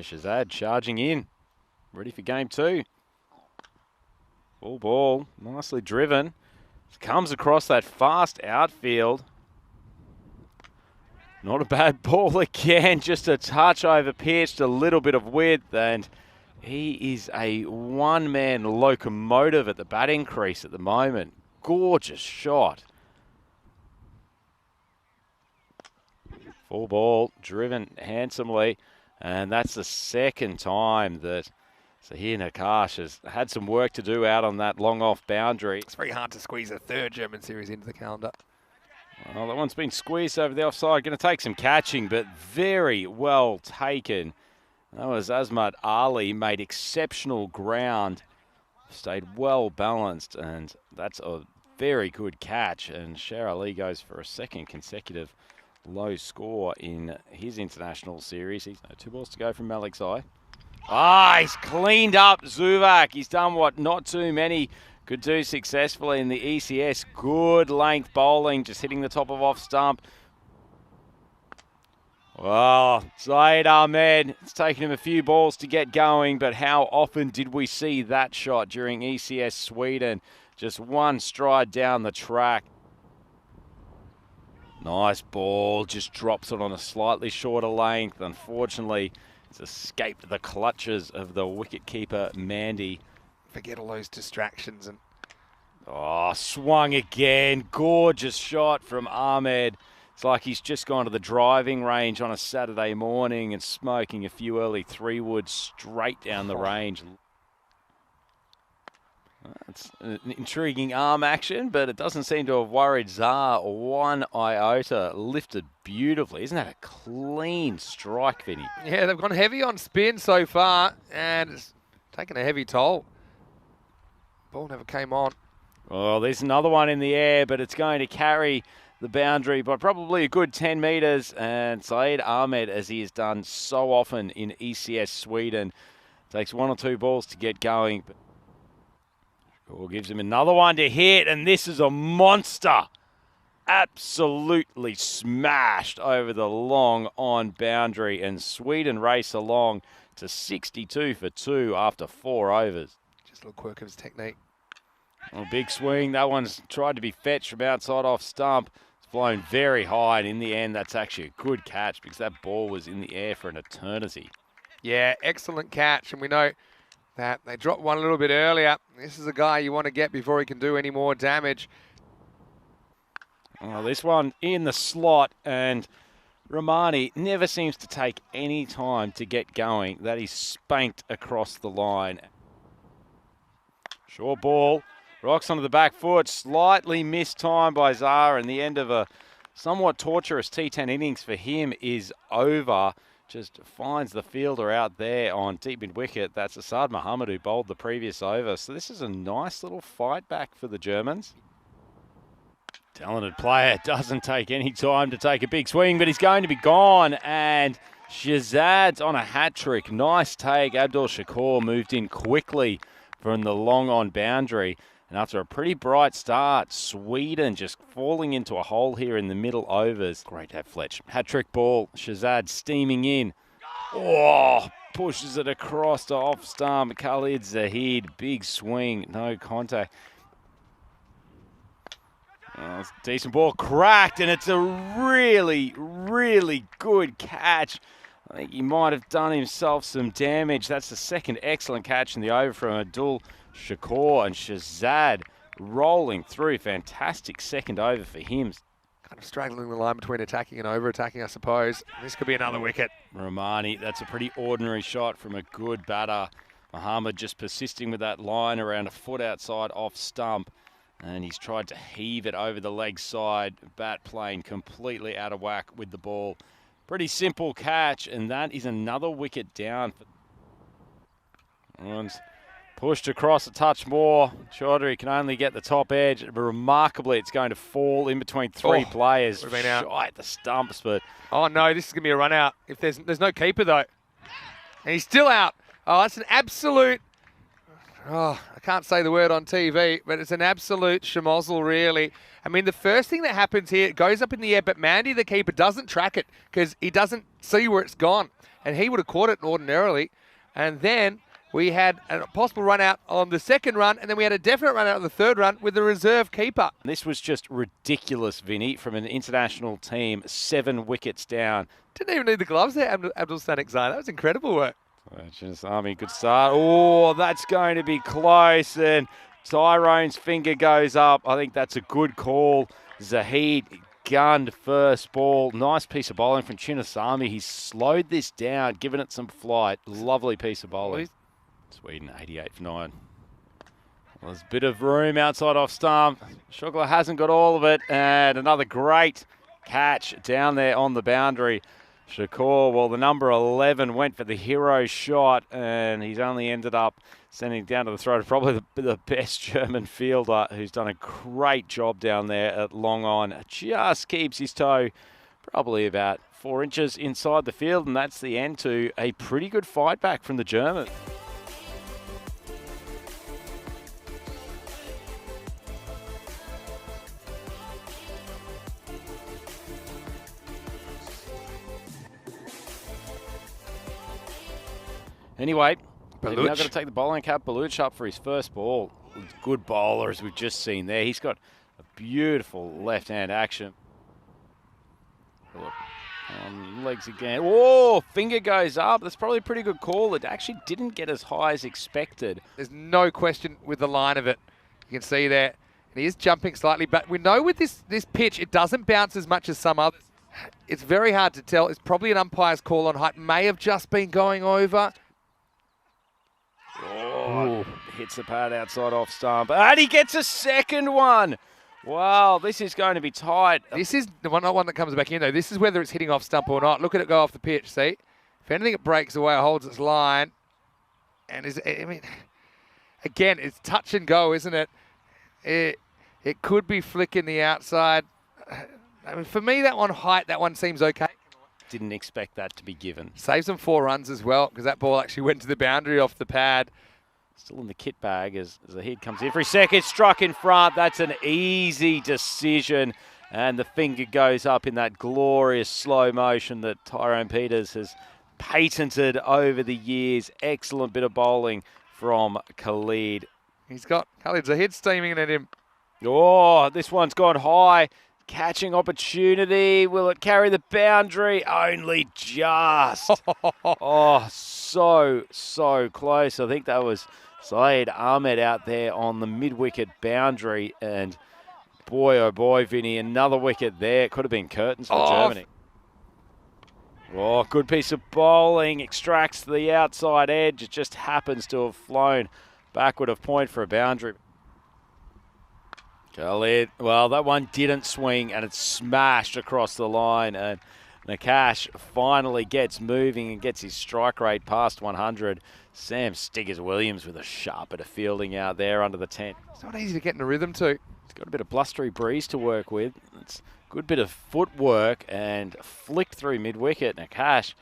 So Shazad charging in, ready for game 2. Full ball, nicely driven. Comes across that fast outfield. Not a bad ball again, just a touch over pitched, a little bit of width, and he is a one-man locomotive at the batting crease at the moment. Gorgeous shot. Full ball, driven handsomely, and that's the second time that Zahir Nakash has had some work to do out on that long off boundary. It's very hard to squeeze a third German series into the calendar. Well, that one's been squeezed over the offside. Going to take some catching, but very well taken. That was Azmat Ali, made exceptional ground, stayed well balanced, and that's a very good catch. And Sher Ali goes for a second consecutive low score in his international series. He's 2 balls to go from Malikzai. He's cleaned up Zuvak. He's done what not too many could do successfully in the ECS. Good length bowling, just hitting the top of off stump. Well, Zaid Ahmed, it's taken him a few balls to get going, but how often did we see that shot during ECS Sweden? Just one stride down the track. Nice ball, just drops it on a slightly shorter length. Unfortunately, it's escaped the clutches of the wicketkeeper, Mandy. Forget all those distractions. And swung again. Gorgeous shot from Ahmed. It's like he's just gone to the driving range on a Saturday morning and smoking a few early 3-wood straight down the range. It's an intriguing arm action, but it doesn't seem to have worried Zah one iota. Lifted beautifully. Isn't that a clean strike, Vinny? Yeah, they've gone heavy on spin so far, and it's taken a heavy toll. Ball never came on. Oh, there's another one in the air, but it's going to carry the boundary by probably a good 10 metres. And Saeed Ahmed, as he has done so often in ECS Sweden, takes 1 or 2 balls to get going. Gives him another one to hit, and this is a monster. Absolutely smashed over the long on boundary, and Sweden race along to 62 for 2 after 4 overs. Just a little quirk of his technique. Big swing. That one's tried to be fetched from outside off stump. It's flown very high, and in the end, that's actually a good catch because that ball was in the air for an eternity. Yeah, excellent catch, and we know that they dropped one a little bit earlier. This is a guy you want to get before he can do any more damage. This one in the slot, and Romani never seems to take any time to get going. That is spanked across the line. Short ball, rocks onto the back foot, slightly missed time by Zahra, and the end of a somewhat torturous T10 innings for him is over. Just finds the fielder out there on deep mid-wicket. That's Asad Mohammed, who bowled the previous over. So this is a nice little fight back for the Germans. Talented player, doesn't take any time to take a big swing, but he's going to be gone. And Shazad's on a hat-trick. Nice take. Abdul Shakur moved in quickly from the long-on boundary. And after a pretty bright start, Sweden just falling into a hole here in the middle overs. Great hat, Fletch. Hat-trick ball. Shazad steaming in. Pushes it across to off stump. Khalid Zahid, big swing, no contact. Decent ball, cracked, and it's a really, really good catch. I think he might have done himself some damage. That's the second excellent catch in the over from Abdul Shakur, and Shazad rolling through. Fantastic second over for him. Kind of straddling the line between attacking and over-attacking, I suppose. This could be another wicket. Romani, that's a pretty ordinary shot from a good batter. Mohammed just persisting with that line around a foot outside off stump. And he's tried to heave it over the leg side. Bat playing completely out of whack with the ball. Pretty simple catch, and that is another wicket down. Runs pushed across a touch more. Chaudhary can only get the top edge, but remarkably, it's going to fall in between 3 players. Been out. Shy at the stumps, but oh no, this is gonna be a run out. If there's no keeper though, and he's still out. Oh, that's an absolute. Oh, I can't say the word on TV, but it's an absolute schmozzle, really. I mean, the first thing that happens here, it goes up in the air, but Mandy, the keeper, doesn't track it because he doesn't see where it's gone. And he would have caught it ordinarily. And then we had a possible run out on the second run, and then we had a definite run out on the third run with the reserve keeper. This was just ridiculous, Vinny, from an international team, 7 wickets down. Didn't even need the gloves there, Abdul Sanik Zai. That was incredible work. Just Army, good start. Oh, that's going to be close. And Tyrone's finger goes up. I think that's a good call. Zahid gunned first ball. Nice piece of bowling from Chinnasamy. He's slowed this down, given it some flight. Lovely piece of bowling. Sweden, 88 for 9. Well, there's a bit of room outside off stump. Shukla hasn't got all of it. And another great catch down there on the boundary. Shakur, well, the number 11 went for the hero shot, and he's only ended up sending it down to the throat of probably the best German fielder, who's done a great job down there at long on. Just keeps his toe probably about 4 inches inside the field, and that's the end to a pretty good fight back from the German. Anyway, they're now going to take the bowling cap. Baluch up for his first ball. Good bowler, as we've just seen there. He's got a beautiful left-hand action. Look, legs again. Oh, finger goes up. That's probably a pretty good call. It actually didn't get as high as expected. There's no question with the line of it. You can see there. And he is jumping slightly, but we know with this pitch, it doesn't bounce as much as some others. It's very hard to tell. It's probably an umpire's call on height. May have just been going over. Oh, hits the pad outside off stump. And he gets a second one. Wow, this is going to be tight. This is not one that comes back in, though. This is whether it's hitting off stump or not. Look at it go off the pitch, see? If anything, it breaks away, it holds its line. And I mean, again, it's touch and go, isn't it? It could be flicking the outside. I mean, for me, that one seems okay. Didn't expect that to be given. Saves them 4 runs as well, because that ball actually went to the boundary off the pad. Still in the kit bag as Zahid comes in for his second. Struck in front. That's an easy decision. And the finger goes up in that glorious slow motion that Tyrone Peters has patented over the years. Excellent bit of bowling from Khalid. He's got Khalid Zahid steaming at him. Oh, this one's gone high. Catching opportunity. Will it carry the boundary? Only just. Oh, so close. I think that was Syed Ahmed out there on the mid-wicket boundary. And boy, oh boy, Vinny, another wicket there. It could have been curtains for Germany. Oh, good piece of bowling. Extracts the outside edge. It just happens to have flown backward of point for a boundary. Khalid, well, that one didn't swing and it smashed across the line. And Nakash finally gets moving and gets his strike rate past 100. Sam Stiggers-Williams with a sharp bit of fielding out there under the tent. It's not easy to get in a rhythm too. He's got a bit of blustery breeze to work with. It's a good bit of footwork and flicked through mid-wicket. Nakash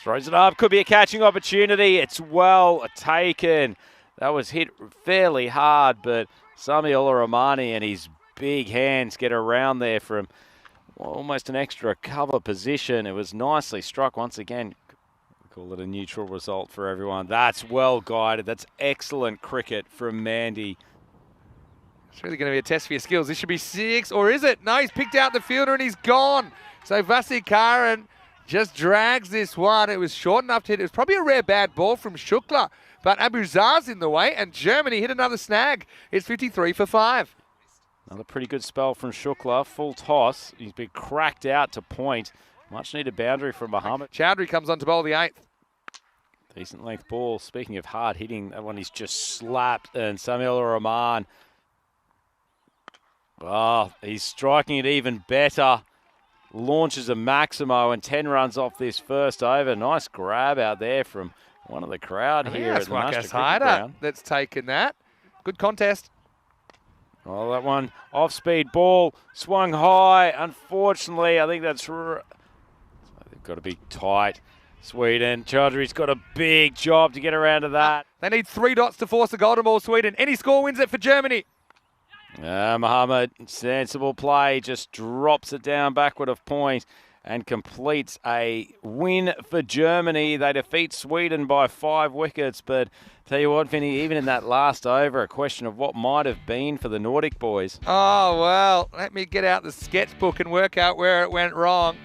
throws it up. Could be a catching opportunity. It's well taken. That was hit fairly hard, but Sami-ul Rahmani and his big hands get around there from almost an extra cover position. It was nicely struck once again. Call it a neutral result for everyone. That's well guided. That's excellent cricket from Mandy. It's really going to be a test for your skills. This should be 6, or is it? No, he's picked out the fielder and he's gone. So Vasikaran just drags this one. It was short enough to hit. It was probably a rare bad ball from Shukla. But Abu Zar's in the way, and Germany hit another snag. It's 53 for 5. Another pretty good spell from Shukla. Full toss. He's been cracked out to point. Much needed boundary from Muhammad. Chowdhury comes on to bowl the 8th. Decent length ball. Speaking of hard hitting, that one is just slapped. And Sami-ul Rahman. Oh, he's striking it even better. Launches a Maximo and 10 runs off this first over. Nice grab out there from one of the crowd here at the National Cricket Ground. That's taken that. Good contest. Oh, that one off-speed ball swung high. Unfortunately, I think that's they've got to be tight. Sweden. Chaudhry's got a big job to get around to that. They need 3 dots to force the golden ball, Sweden. Any score wins it for Germany. Mohammed, sensible play, just drops it down backward of point and completes a win for Germany. They defeat Sweden by 5 wickets, but tell you what, Vinny, even in that last over, a question of what might have been for the Nordic boys. Oh, well, let me get out the sketchbook and work out where it went wrong.